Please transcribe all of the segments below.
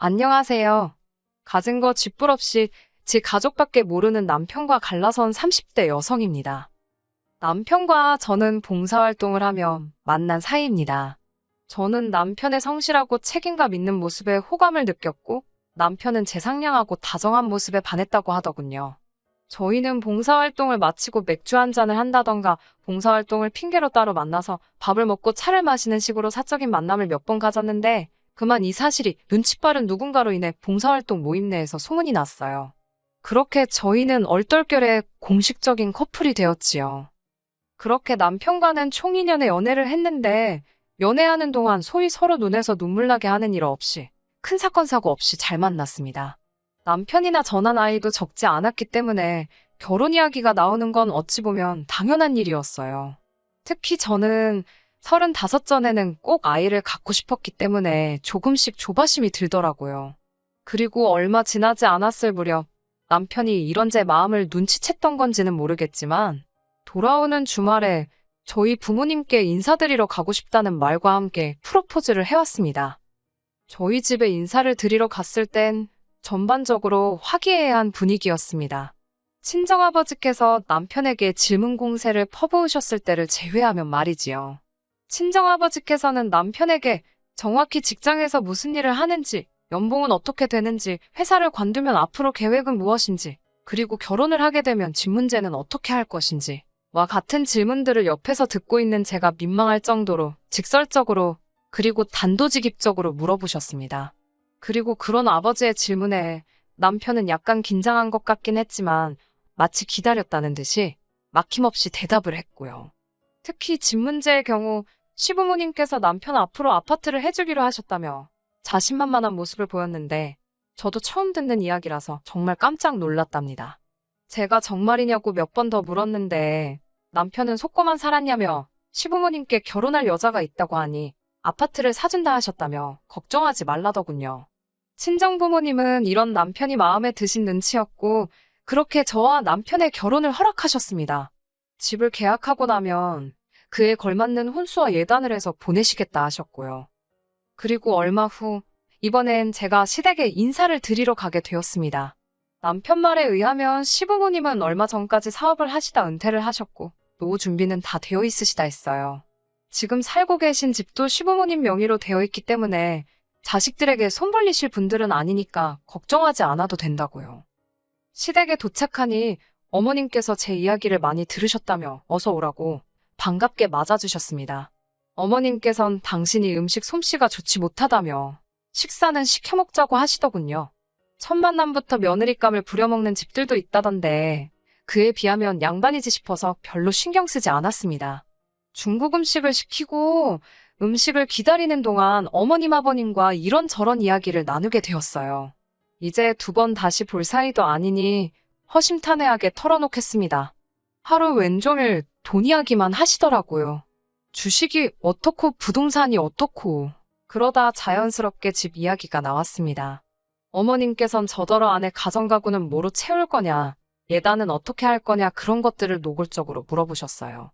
안녕하세요. 가진 거 쥐뿔 없이 지 가족밖에 모르는 남편과 갈라선 30대 여성입니다. 남편과 저는 봉사활동을 하며 만난 사이입니다. 저는 남편의 성실하고 책임감 있는 모습에 호감을 느꼈고 남편은 제 상냥하고 다정한 모습에 반했다고 하더군요. 저희는 봉사활동을 마치고 맥주 한 잔을 한다던가 봉사활동을 핑계로 따로 만나서 밥을 먹고 차를 마시는 식으로 사적인 만남을 몇 번 가졌는데 그만 이 사실이 눈치 빠른 누군가로 인해 봉사활동 모임 내에서 소문이 났어요. 그렇게 저희는 얼떨결에 공식적인 커플이 되었지요. 그렇게 남편과는 총 2년의 연애를 했는데 연애하는 동안 소위 서로 눈에서 눈물 나게 하는 일 없이 큰 사건 사고 없이 잘 만났습니다. 남편이나 저나 나이도 적지 않았기 때문에 결혼 이야기가 나오는 건 어찌 보면 당연한 일이었어요. 특히 저는 35전에는 꼭 아이를 갖고 싶었기 때문에 조금씩 조바심이 들더라고요. 그리고 얼마 지나지 않았을 무렵 남편이 이런 제 마음을 눈치챘던 건지는 모르겠지만 돌아오는 주말에 저희 부모님께 인사드리러 가고 싶다는 말과 함께 프로포즈를 해왔습니다. 저희 집에 인사를 드리러 갔을 땐 전반적으로 화기애애한 분위기였습니다. 친정아버지께서 남편에게 질문 공세를 퍼부으셨을 때를 제외하면 말이지요. 친정아버지께서는 남편에게 정확히 직장에서 무슨 일을 하는지, 연봉은 어떻게 되는지, 회사를 관두면 앞으로 계획은 무엇인지, 그리고 결혼을 하게 되면 집 문제는 어떻게 할 것인지, 와 같은 질문들을 옆에서 듣고 있는 제가 민망할 정도로 직설적으로 그리고 단도직입적으로 물어보셨습니다. 그리고 그런 아버지의 질문에 남편은 약간 긴장한 것 같긴 했지만 마치 기다렸다는 듯이 막힘없이 대답을 했고요. 특히 집 문제의 경우 시부모님께서 남편 앞으로 아파트를 해주기로 하셨다며 자신만만한 모습을 보였는데 저도 처음 듣는 이야기라서 정말 깜짝 놀랐답니다. 제가 정말이냐고 몇 번 더 물었는데 남편은 속고만 살았냐며 시부모님께 결혼할 여자가 있다고 하니 아파트를 사준다 하셨다며 걱정하지 말라더군요. 친정부모님은 이런 남편이 마음에 드신 눈치였고 그렇게 저와 남편의 결혼을 허락하셨습니다. 집을 계약하고 나면 그에 걸맞는 혼수와 예단을 해서 보내시겠다 하셨고요. 그리고 얼마 후 이번엔 제가 시댁에 인사를 드리러 가게 되었습니다. 남편 말에 의하면 시부모님은 얼마 전까지 사업을 하시다 은퇴를 하셨고 노후 준비는 다 되어 있으시다 했어요. 지금 살고 계신 집도 시부모님 명의로 되어 있기 때문에 자식들에게 손 벌리실 분들은 아니니까 걱정하지 않아도 된다고요. 시댁에 도착하니 어머님께서 제 이야기를 많이 들으셨다며 어서 오라고 반갑게 맞아주셨습니다. 어머님께선 당신이 음식 솜씨가 좋지 못하다며 식사는 시켜 먹자고 하시더군요. 첫 만남부터 며느리감을 부려먹는 집들도 있다던데 그에 비하면 양반이지 싶어서 별로 신경 쓰지 않았습니다. 중국 음식을 시키고 음식을 기다리는 동안 어머님 아버님과 이런저런 이야기를 나누게 되었어요. 이제 2번 다시 볼 사이도 아니니 허심탄회하게 털어놓겠습니다. 하루 왼종일 돈 이야기만 하시더라고요. 주식이 어떻고 부동산이 어떻고 그러다 자연스럽게 집 이야기가 나왔습니다. 어머님께선 저더러 아내 가정가구는 뭐로 채울 거냐, 예단은 어떻게 할 거냐 그런 것들을 노골적으로 물어보셨어요.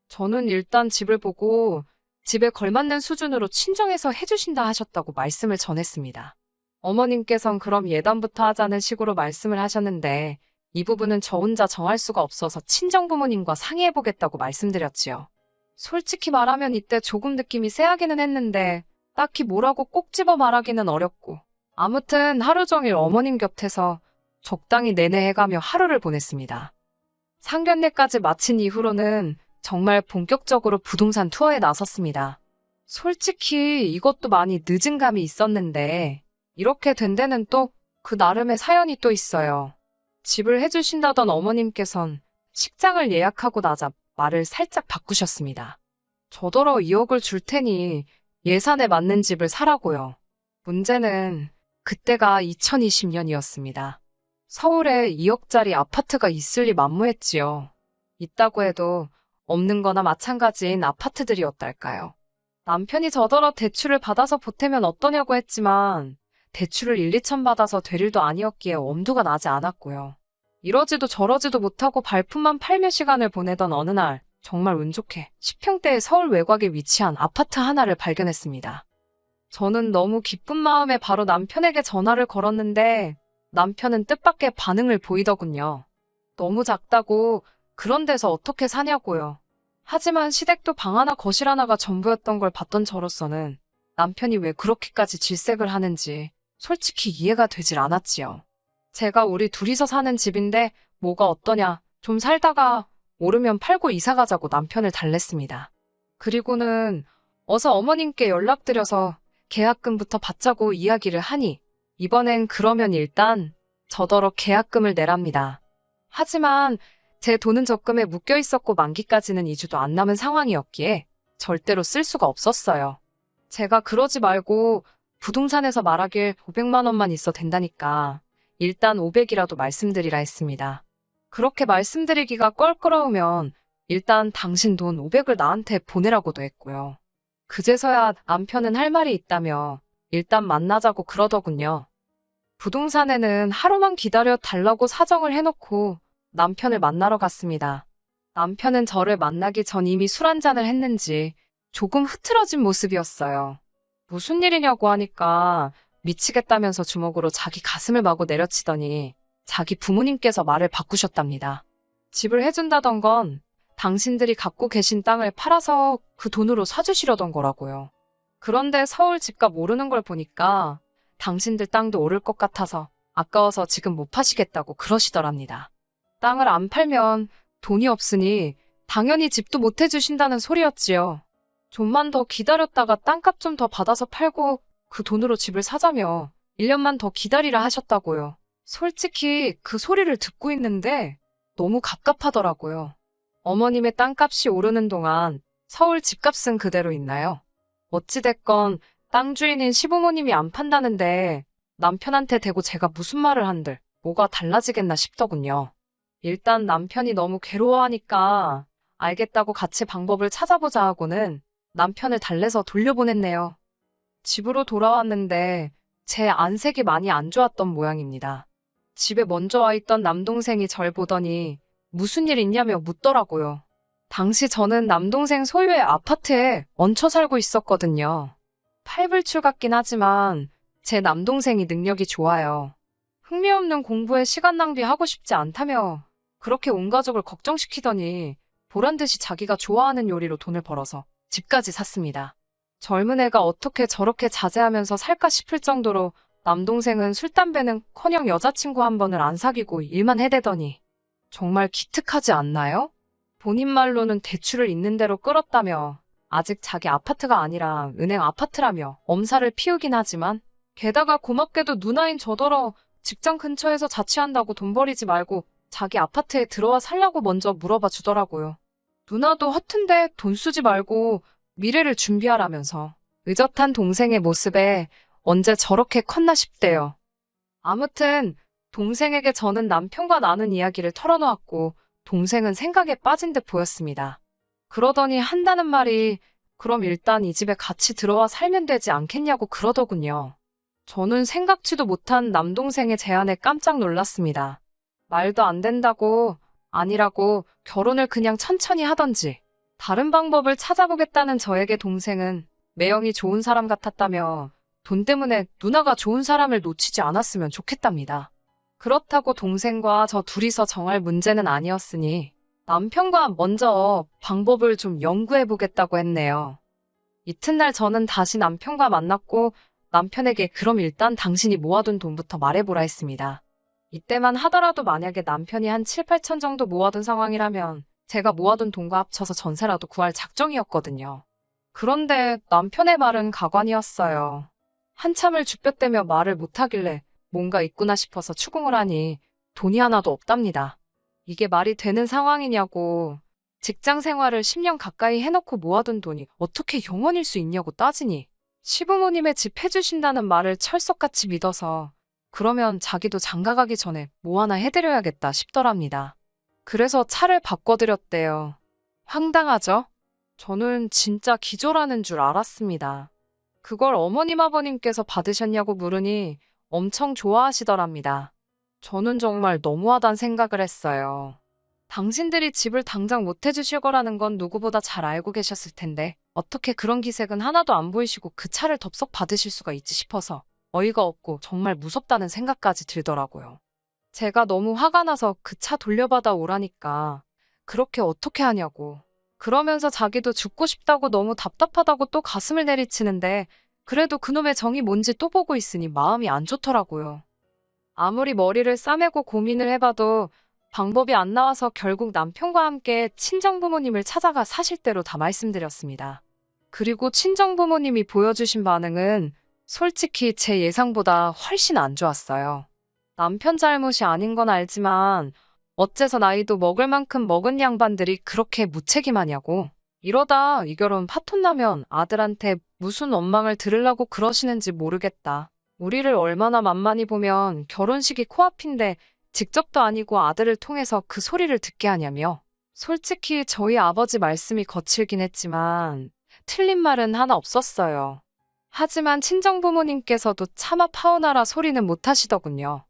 저는 일단 집을 보고 집에 걸맞는 수준으로 친정에서 해주신다 하셨다고 말씀을 전했습니다. 어머님께선 그럼 예단부터 하자는 식으로 말씀을 하셨는데 이 부분은 저 혼자 정할 수가 없어서 친정부모님과 상의해보겠다고 말씀드렸지요. 솔직히 말하면 이때 조금 느낌이 쎄하기는 했는데 딱히 뭐라고 꼭 집어 말하기는 어렵고 아무튼 하루 종일 어머님 곁에서 적당히 내내해가며 하루를 보냈습니다. 상견례까지 마친 이후로는 정말 본격적으로 부동산 투어에 나섰습니다. 솔직히 이것도 많이 늦은 감이 있었는데 이렇게 된 데는 또 그 나름의 사연이 또 있어요. 집을 해주신다던 어머님께선 식장을 예약하고 나자 말을 살짝 바꾸셨습니다. 저더러 2억을 줄 테니 예산에 맞는 집을 사라고요. 문제는 그때가 2020년이었습니다. 서울에 2억짜리 아파트가 있을 리 만무했지요. 있다고 해도 없는 거나 마찬가지인 아파트들이었달까요. 남편이 저더러 대출을 받아서 보태면 어떠냐고 했지만 대출을 1, 2천 받아서 될 일도 아니었기에 엄두가 나지 않았고요. 이러지도 저러지도 못하고 발품만 팔며 시간을 보내던 어느 날 정말 운 좋게 10평대의 서울 외곽에 위치한 아파트 하나를 발견했습니다. 저는 너무 기쁜 마음에 바로 남편에게 전화를 걸었는데 남편은 뜻밖의 반응을 보이더군요. 너무 작다고 그런 데서 어떻게 사냐고요. 하지만 시댁도 방 하나 거실 하나가 전부였던 걸 봤던 저로서는 남편이 왜 그렇게까지 질색을 하는지 솔직히 이해가 되질 않았지요. 제가 우리 둘이서 사는 집인데 뭐가 어떠냐, 좀 살다가 오르면 팔고 이사 가자고 남편을 달랬습니다. 그리고는 어서 어머님께 연락드려서 계약금부터 받자고 이야기를 하니 이번엔 그러면 일단 저더러 계약금을 내랍니다. 하지만 제 돈은 적금에 묶여 있었고 만기까지는 2주도 안 남은 상황이었기에 절대로 쓸 수가 없었어요. 제가 그러지 말고 부동산에서 말하길 500만 원만 있어 된다니까 일단 500이라도 말씀드리라 했습니다. 그렇게 말씀드리기가 껄끄러우면 일단 당신 돈 500을 나한테 보내라고도 했고요. 그제서야 남편은 할 말이 있다며 일단 만나자고 그러더군요. 부동산에는 하루만 기다려 달라고 사정을 해놓고 남편을 만나러 갔습니다. 남편은 저를 만나기 전 이미 술 한잔을 했는지 조금 흐트러진 모습이었어요. 무슨 일이냐고 하니까 미치겠다면서 주먹으로 자기 가슴을 마구 내려치더니 자기 부모님께서 말을 바꾸셨답니다. 집을 해준다던 건 당신들이 갖고 계신 땅을 팔아서 그 돈으로 사주시려던 거라고요. 그런데 서울 집값 오르는 걸 보니까 당신들 땅도 오를 것 같아서 아까워서 지금 못 파시겠다고 그러시더랍니다. 땅을 안 팔면 돈이 없으니 당연히 집도 못 해주신다는 소리였지요. 좀만 더 기다렸다가 땅값 좀 더 받아서 팔고 그 돈으로 집을 사자며 1년만 더 기다리라 하셨다고요. 솔직히 그 소리를 듣고 있는데 너무 갑갑하더라고요. 어머님의 땅값이 오르는 동안 서울 집값은 그대로 있나요? 어찌됐건 땅 주인인 시부모님이 안 판다는데 남편한테 대고 제가 무슨 말을 한들 뭐가 달라지겠나 싶더군요. 일단 남편이 너무 괴로워하니까 알겠다고 같이 방법을 찾아보자 하고는 남편을 달래서 돌려보냈네요. 집으로 돌아왔는데 제 안색이 많이 안 좋았던 모양입니다. 집에 먼저 와 있던 남동생이 절 보더니 무슨 일 있냐며 묻더라고요. 당시 저는 남동생 소유의 아파트에 얹혀 살고 있었거든요. 팔불출 같긴 하지만 제 남동생이 능력이 좋아요. 흥미없는 공부에 시간 낭비하고 싶지 않다며 그렇게 온 가족을 걱정시키더니 보란듯이 자기가 좋아하는 요리로 돈을 벌어서 집까지 샀습니다. 젊은 애가 어떻게 저렇게 자제하면서 살까 싶을 정도로 남동생은 술, 담배는커녕 여자친구 한 번을 안 사귀고 일만 해대더니 정말 기특하지 않나요? 본인 말로는 대출을 있는 대로 끌었다며 아직 자기 아파트가 아니라 은행 아파트라며 엄살을 피우긴 하지만 게다가 고맙게도 누나인 저더러 직장 근처에서 자취한다고 돈 버리지 말고 자기 아파트에 들어와 살라고 먼저 물어봐 주더라고요. 누나도 허튼데 돈 쓰지 말고 미래를 준비하라면서 의젓한 동생의 모습에 언제 저렇게 컸나 싶대요. 아무튼 동생에게 저는 남편과 나눈 이야기를 털어놓았고 동생은 생각에 빠진 듯 보였습니다. 그러더니 한다는 말이 그럼 일단 이 집에 같이 들어와 살면 되지 않겠냐고 그러더군요. 저는 생각지도 못한 남동생의 제안에 깜짝 놀랐습니다. 말도 안 된다고 아니라고 결혼을 그냥 천천히 하던지 다른 방법을 찾아보겠다는 저에게 동생은 매형이 좋은 사람 같았다며 돈 때문에 누나가 좋은 사람을 놓치지 않았으면 좋겠답니다. 그렇다고 동생과 저 둘이서 정할 문제는 아니었으니 남편과 먼저 방법을 좀 연구해보겠다고 했네요. 이튿날 저는 다시 남편과 만났고 남편에게 그럼 일단 당신이 모아둔 돈부터 말해보라 했습니다. 이때만 하더라도 만약에 남편이 한 7, 8천 정도 모아둔 상황이라면 제가 모아둔 돈과 합쳐서 전세라도 구할 작정이었거든요. 그런데 남편의 말은 가관이었어요. 한참을 쭈뼛대며 말을 못하길래 뭔가 있구나 싶어서 추궁을 하니 돈이 하나도 없답니다. 이게 말이 되는 상황이냐고 직장 생활을 10년 가까이 해놓고 모아둔 돈이 어떻게 영원일 수 있냐고 따지니 시부모님의 집 해주신다는 말을 철석같이 믿어서 그러면 자기도 장가가기 전에 뭐 하나 해드려야겠다 싶더랍니다. 그래서 차를 바꿔드렸대요. 황당하죠? 저는 진짜 기절하는 줄 알았습니다. 그걸 어머님 아버님께서 받으셨냐고 물으니 엄청 좋아하시더랍니다. 저는 정말 너무하단 생각을 했어요. 당신들이 집을 당장 못 해주실 거라는 건 누구보다 잘 알고 계셨을 텐데 어떻게 그런 기색은 하나도 안 보이시고 그 차를 덥석 받으실 수가 있지 싶어서 어이가 없고 정말 무섭다는 생각까지 들더라고요. 제가 너무 화가 나서 그 차 돌려받아 오라니까 그렇게 어떻게 하냐고. 그러면서 자기도 죽고 싶다고 너무 답답하다고 또 가슴을 내리치는데 그래도 그놈의 정이 뭔지 또 보고 있으니 마음이 안 좋더라고요. 아무리 머리를 싸매고 고민을 해봐도 방법이 안 나와서 결국 남편과 함께 친정부모님을 찾아가 사실대로 다 말씀드렸습니다. 그리고 친정부모님이 보여주신 반응은 솔직히 제 예상보다 훨씬 안 좋았어요. 남편 잘못이 아닌 건 알지만 어째서 나이도 먹을 만큼 먹은 양반들이 그렇게 무책임하냐고. 이러다 이 결혼 파토 나면 아들한테 무슨 원망을 들으려고 그러시는지 모르겠다. 우리를 얼마나 만만히 보면 결혼식이 코앞인데 직접도 아니고 아들을 통해서 그 소리를 듣게 하냐며. 솔직히 저희 아버지 말씀이 거칠긴 했지만 틀린 말은 하나 없었어요. 하지만 친정부모님께서도 차마 파혼하라 소리는 못 하시더군요.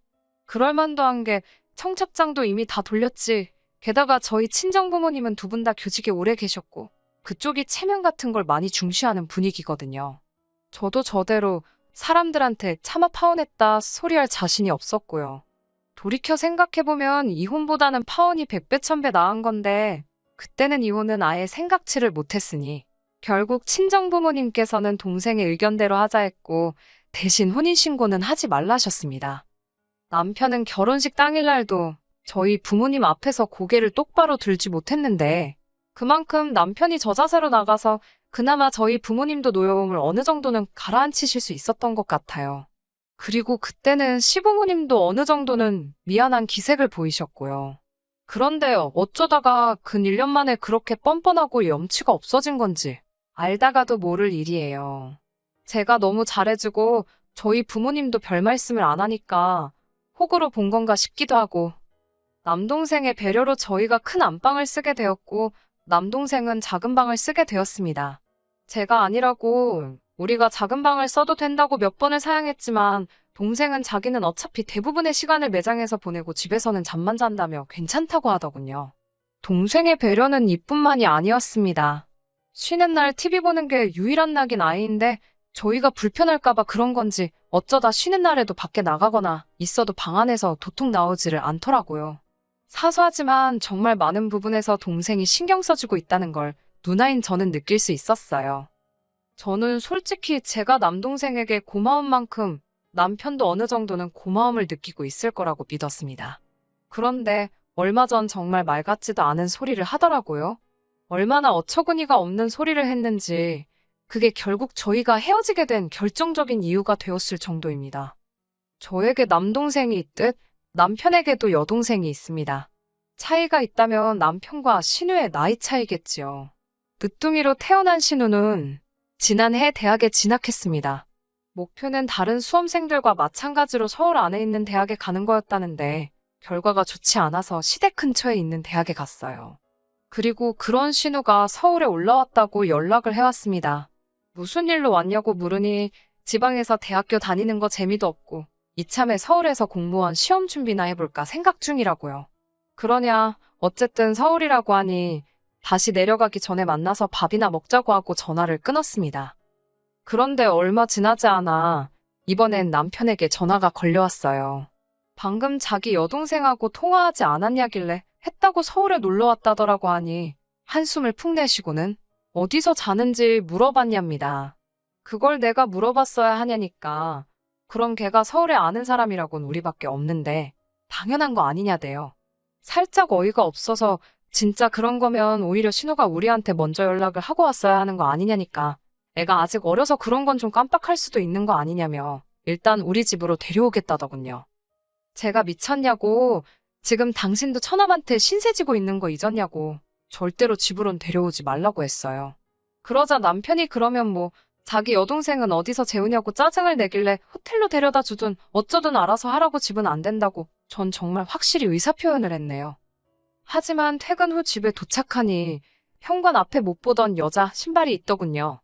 그럴 만도 한 게 청첩장도 이미 다 돌렸지. 게다가 저희 친정부모님은 두 분 다 교직에 오래 계셨고 그쪽이 체면 같은 걸 많이 중시하는 분위기거든요. 저도 저대로 사람들한테 차마 파혼했다 소리할 자신이 없었고요. 돌이켜 생각해보면 이혼보다는 파혼이 100배 1000배 나은 건데 그때는 이혼은 아예 생각지를 못했으니 결국 친정부모님께서는 동생의 의견대로 하자 했고 대신 혼인신고는 하지 말라셨습니다. 남편은 결혼식 당일날도 저희 부모님 앞에서 고개를 똑바로 들지 못했는데 그만큼 남편이 저자세로 나가서 그나마 저희 부모님도 노여움을 어느 정도는 가라앉히실 수 있었던 것 같아요. 그리고 그때는 시부모님도 어느 정도는 미안한 기색을 보이셨고요. 그런데 어쩌다가 근 1년 만에 그렇게 뻔뻔하고 염치가 없어진 건지 알다가도 모를 일이에요. 제가 너무 잘해주고 저희 부모님도 별 말씀을 안 하니까 호구로 본 건가 싶기도 하고 남동생의 배려로 저희가 큰 안방을 쓰게 되었고 남동생은 작은 방을 쓰게 되었습니다. 제가 아니라고 우리가 작은 방을 써도 된다고 몇 번을 사양했지만 동생은 자기는 어차피 대부분의 시간을 매장에서 보내고 집에서는 잠만 잔다며 괜찮다고 하더군요. 동생의 배려는 이뿐만이 아니었습니다. 쉬는 날 TV 보는 게 유일한 낙인 아이인데 저희가 불편할까봐 그런 건지 어쩌다 쉬는 날에도 밖에 나가거나 있어도 방 안에서 도통 나오지를 않더라고요. 사소하지만 정말 많은 부분에서 동생이 신경 써주고 있다는 걸 누나인 저는 느낄 수 있었어요. 저는 솔직히 제가 남동생에게 고마운 만큼 남편도 어느 정도는 고마움을 느끼고 있을 거라고 믿었습니다. 그런데 얼마 전 정말 말 같지도 않은 소리를 하더라고요. 얼마나 어처구니가 없는 소리를 했는지 그게 결국 저희가 헤어지게 된 결정적인 이유가 되었을 정도입니다. 저에게 남동생이 있듯 남편에게도 여동생이 있습니다. 차이가 있다면 남편과 신우의 나이 차이겠지요. 늦둥이로 태어난 신우는 지난해 대학에 진학했습니다. 목표는 다른 수험생들과 마찬가지로 서울 안에 있는 대학에 가는 거였다는데 결과가 좋지 않아서 시댁 근처에 있는 대학에 갔어요. 그리고 그런 신우가 서울에 올라왔다고 연락을 해왔습니다. 무슨 일로 왔냐고 물으니 지방에서 대학교 다니는 거 재미도 없고 이참에 서울에서 공무원 시험 준비나 해볼까 생각 중이라고요. 그러냐 어쨌든 서울이라고 하니 다시 내려가기 전에 만나서 밥이나 먹자고 하고 전화를 끊었습니다. 그런데 얼마 지나지 않아 이번엔 남편에게 전화가 걸려왔어요. 방금 자기 여동생하고 통화하지 않았냐길래 했다고 서울에 놀러 왔다더라고 하니 한숨을 푹 내쉬고는 어디서 자는지 물어봤냐입니다. 그걸 내가 물어봤어야 하냐니까 그럼 걔가 서울에 아는 사람이라곤 우리밖에 없는데 당연한 거 아니냐대요. 살짝 어이가 없어서 진짜 그런 거면 오히려 신우가 우리한테 먼저 연락을 하고 왔어야 하는 거 아니냐니까 애가 아직 어려서 그런 건 좀 깜빡할 수도 있는 거 아니냐며 일단 우리 집으로 데려오겠다더군요. 제가 미쳤냐고 지금 당신도 처남한테 신세 지고 있는 거 잊었냐고 절대로 집으론 데려오지 말라고 했어요. 그러자 남편이 그러면 뭐 자기 여동생은 어디서 재우냐고 짜증을 내길래 호텔로 데려다 주든 어쩌든 알아서 하라고 집은 안 된다고 전 정말 확실히 의사표현을 했네요. 하지만 퇴근 후 집에 도착하니 현관 앞에 못 보던 여자 신발이 있더군요.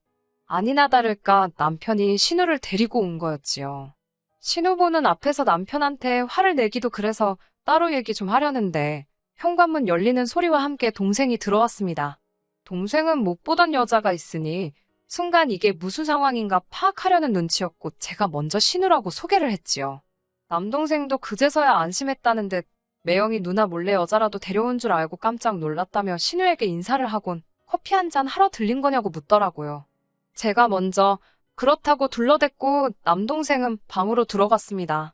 아니나 다를까 남편이 신우를 데리고 온 거였지요. 신우 보는 앞에서 남편한테 화를 내기도 그래서 따로 얘기 좀 하려는데 현관문 열리는 소리와 함께 동생이 들어왔습니다. 동생은 못 보던 여자가 있으니 순간 이게 무슨 상황인가 파악하려는 눈치였고 제가 먼저 신우라고 소개를 했지요. 남동생도 그제서야 안심했다는 듯 매영이 누나 몰래 여자라도 데려온 줄 알고 깜짝 놀랐다며 신우에게 인사를 하곤 커피 한 잔 하러 들린 거냐고 묻더라고요. 제가 먼저 그렇다고 둘러댔고 남동생은 방으로 들어갔습니다.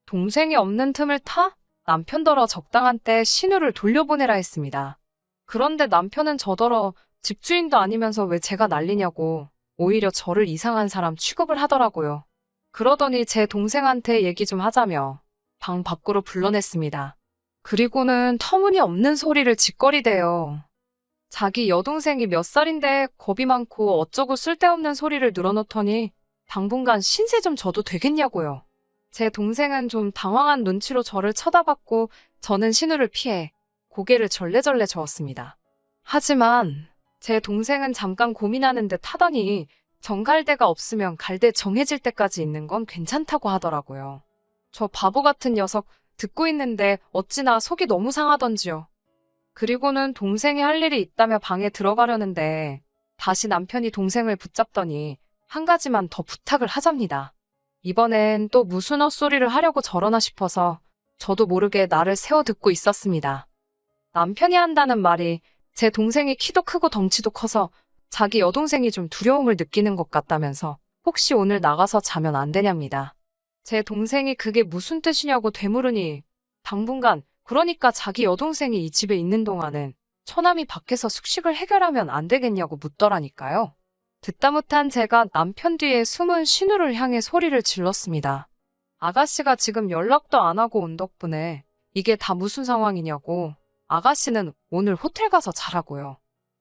동생이 없는 틈을 타 남편더러 적당한 때 신우를 돌려보내라 했습니다. 그런데 남편은 저더러 집주인도 아니면서 왜 제가 난리냐고 오히려 저를 이상한 사람 취급을 하더라고요. 그러더니 제 동생한테 얘기 좀 하자며 방 밖으로 불러냈습니다. 그리고는 터무니없는 소리를 짓거리대요. 자기 여동생이 몇 살인데 겁이 많고 어쩌고 쓸데없는 소리를 늘어놓더니 당분간 신세 좀 져도 되겠냐고요. 제 동생은 좀 당황한 눈치로 저를 쳐다봤고 저는 신우를 피해 고개를 절레절레 저었습니다. 하지만 제 동생은 잠깐 고민하는 듯 하더니 정갈대가 없으면 갈대 정해질 때까지 있는 건 괜찮다고 하더라고요. 저 바보 같은 녀석 듣고 있는데 어찌나 속이 너무 상하던지요. 그리고는 동생이 할 일이 있다며 방에 들어가려는데 다시 남편이 동생을 붙잡더니 한 가지만 더 부탁을 하잡니다. 이번엔 또 무슨 헛소리를 하려고 저러나 싶어서 저도 모르게 나를 세워 듣고 있었습니다. 남편이 한다는 말이 제 동생이 키도 크고 덩치도 커서 자기 여동생이 좀 두려움을 느끼는 것 같다면서 혹시 오늘 나가서 자면 안 되냐입니다. 제 동생이 그게 무슨 뜻이냐고 되물으니 당분간 그러니까 자기 여동생이 이 집에 있는 동안은 처남이 밖에서 숙식을 해결하면 안 되겠냐고 묻더라니까요. 듣다 못한 제가 남편 뒤에 숨은 신우를 향해 소리를 질렀습니다. 아가씨가 지금 연락도 안 하고 온 덕분에 이게 다 무슨 상황이냐고. 아가씨는 오늘 호텔 가서 자라고요.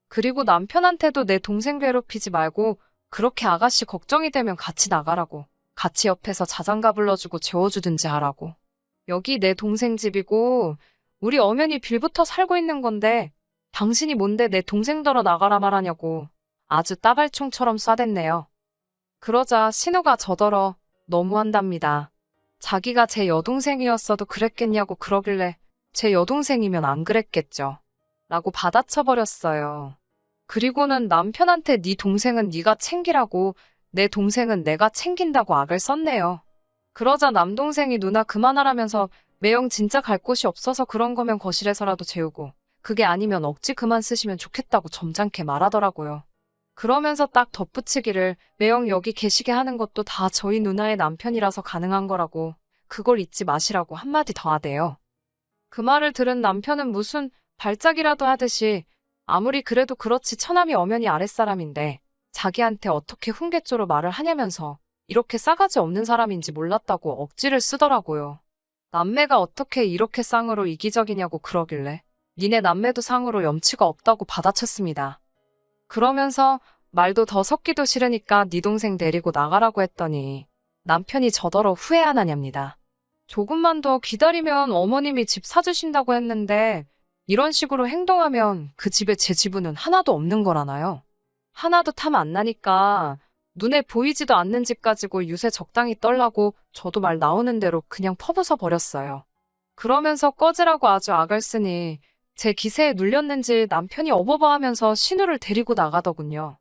그리고 남편한테도 내 동생 괴롭히지 말고 그렇게 아가씨 걱정이 되면 같이 나가라고. 같이 옆에서 자장가 불러주고 재워주든지 하라고. 여기 내 동생 집이고 우리 엄연히 빌부터 살고 있는 건데 당신이 뭔데 내 동생더러 나가라 말하냐고 아주 따발총처럼 쏴댔네요. 그러자 신우가 저더러 너무한답니다. 자기가 제 여동생이었어도 그랬겠냐고 그러길래 제 여동생이면 안 그랬겠죠. 라고 받아쳐버렸어요. 그리고는 남편한테 네 동생은 네가 챙기라고 내 동생은 내가 챙긴다고 악을 썼네요. 그러자 남동생이 누나 그만하라면서 매영 진짜 갈 곳이 없어서 그런 거면 거실에서라도 재우고 그게 아니면 억지 그만 쓰시면 좋겠다고 점잖게 말하더라고요. 그러면서 딱 덧붙이기를 매영 여기 계시게 하는 것도 다 저희 누나의 남편이라서 가능한 거라고 그걸 잊지 마시라고 한마디 더 하대요. 그 말을 들은 남편은 무슨 발작이라도 하듯이 아무리 그래도 그렇지 처남이 엄연히 아랫사람인데 자기한테 어떻게 훈계조로 말을 하냐면서 이렇게 싸가지 없는 사람인지 몰랐다고 억지를 쓰더라고요. 남매가 어떻게 이렇게 쌍으로 이기적이냐고 그러길래 니네 남매도 상으로 염치가 없다고 받아쳤습니다. 그러면서 말도 더 섞기도 싫으니까 네 동생 데리고 나가라고 했더니 남편이 저더러 후회 안 하냐입니다. 조금만 더 기다리면 어머님이 집 사주신다고 했는데 이런 식으로 행동하면 그 집에 제 지분은 하나도 없는 거라나요? 하나도 탐 안 나니까 눈에 보이지도 않는 집 가지고 유세 적당히 떨라고 저도 말 나오는 대로 그냥 퍼부숴 버렸어요. 그러면서 꺼지라고 아주 악을 쓰니 제 기세에 눌렸는지 남편이 어버버하면서 신우를 데리고 나가더군요.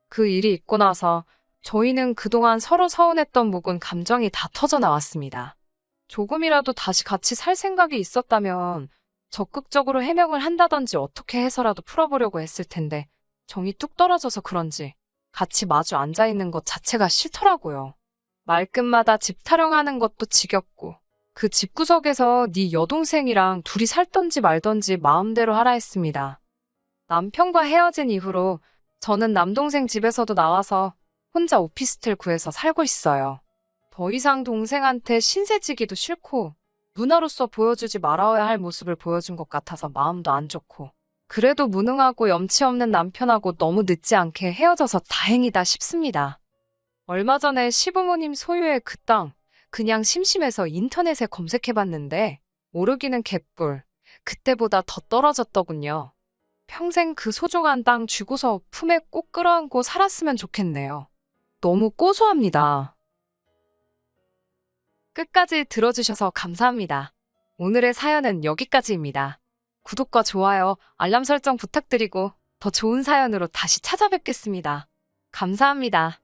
그 일이 있고 나서 저희는 그동안 서로 서운했던 묵은 감정이 다 터져 나왔습니다. 조금이라도 다시 같이 살 생각이 있었다면 적극적으로 해명을 한다든지 어떻게 해서라도 풀어보려고 했을 텐데 정이 뚝 떨어져서 그런지 같이 마주 앉아있는 것 자체가 싫더라고요. 말끝마다 집 타령하는 것도 지겹고 그 집구석에서 네 여동생이랑 둘이 살던지 말던지 마음대로 하라 했습니다. 남편과 헤어진 이후로 저는 남동생 집에서도 나와서 혼자 오피스텔 구해서 살고 있어요. 더 이상 동생한테 신세지기도 싫고 누나로서 보여주지 말아야 할 모습을 보여준 것 같아서 마음도 안 좋고 그래도 무능하고 염치 없는 남편하고 너무 늦지 않게 헤어져서 다행이다 싶습니다. 얼마 전에 시부모님 소유의 그 땅 그냥 심심해서 인터넷에 검색해봤는데 오르기는 개뿔 그때보다 더 떨어졌더군요. 평생 그 소중한 땅 쥐고서 품에 꼭 끌어안고 살았으면 좋겠네요. 너무 고소합니다. 끝까지 들어주셔서 감사합니다. 오늘의 사연은 여기까지입니다. 구독과 좋아요, 알람 설정 부탁드리고 더 좋은 사연으로 다시 찾아뵙겠습니다. 감사합니다.